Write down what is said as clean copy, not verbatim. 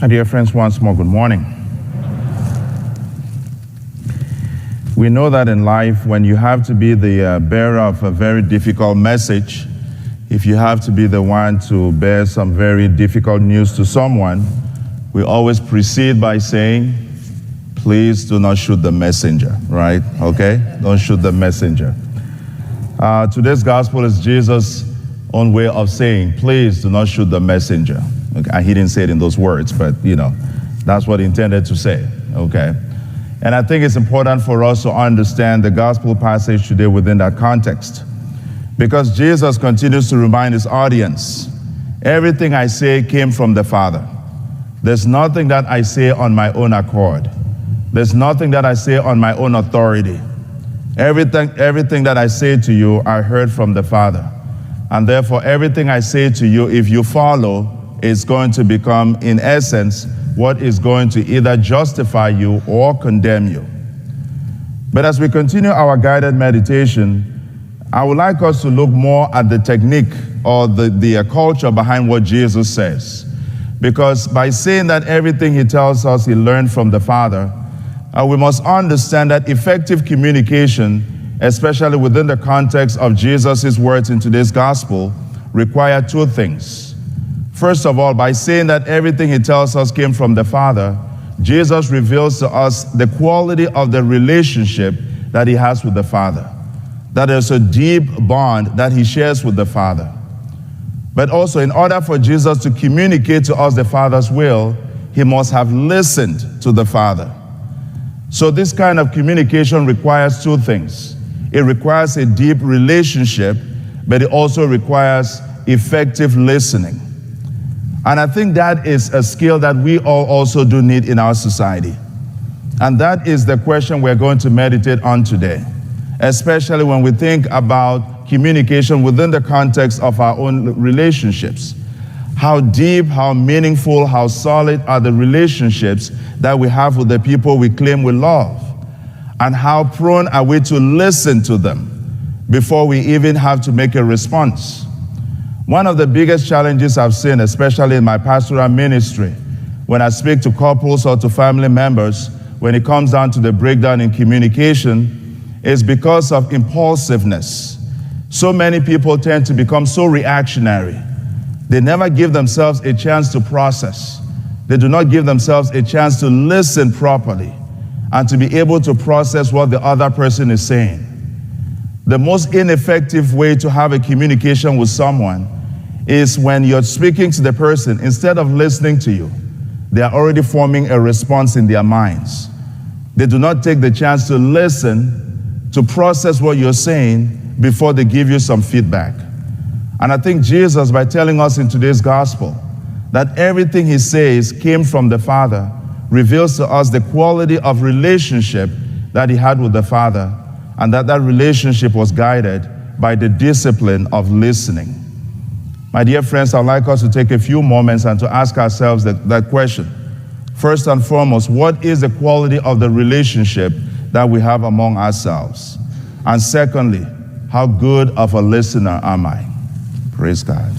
My dear friends, once more, good morning. We know that in life, when you have to be the bearer of a very difficult message, if you have to be the one to bear some very difficult news to someone, we always proceed by saying, please do not shoot the messenger, right? Okay? Don't shoot the messenger. Today's gospel is Jesus' own way of saying, please do not shoot the messenger. Okay? He didn't say it in those words, but that's what he intended to say, okay? And I think it's important for us to understand the gospel passage today within that context. Because Jesus continues to remind his audience, everything I say came from the Father. There's nothing that I say on my own accord. There's nothing that I say on my own authority. Everything that I say to you, I heard from the Father. And therefore, everything I say to you, if you follow, is going to become, in essence, what is going to either justify you or condemn you. But as we continue our guided meditation, I would like us to look more at the technique or the culture behind what Jesus says. Because by saying that everything he tells us he learned from the Father, we must understand that effective communication, especially within the context of Jesus' words in today's gospel, require two things. First of all, by saying that everything he tells us came from the Father, Jesus reveals to us the quality of the relationship that he has with the Father. That there's a deep bond that he shares with the Father. But also, in order for Jesus to communicate to us the Father's will, he must have listened to the Father. So this kind of communication requires two things. It requires a deep relationship, but it also requires effective listening. And I think that is a skill that we all also do need in our society. And that is the question we're going to meditate on today, especially when we think about communication within the context of our own relationships. How deep, how meaningful, how solid are the relationships that we have with the people we claim we love? And how prone are we to listen to them before we even have to make a response? One of the biggest challenges I've seen, especially in my pastoral ministry, when I speak to couples or to family members, when it comes down to the breakdown in communication, is because of impulsiveness. So many people tend to become so reactionary. They never give themselves a chance to process. They do not give themselves a chance to listen properly and to be able to process what the other person is saying. The most ineffective way to have a communication with someone is when you're speaking to the person, instead of listening to you, they are already forming a response in their minds. They do not take the chance to listen, to process what you're saying before they give you some feedback. And I think Jesus, by telling us in today's gospel that everything he says came from the Father, reveals to us the quality of relationship that he had with the Father, and that relationship was guided by the discipline of listening. My dear friends, I'd like us to take a few moments and to ask ourselves that question. First and foremost, what is the quality of the relationship that we have among ourselves? And secondly, how good of a listener am I? Praise God.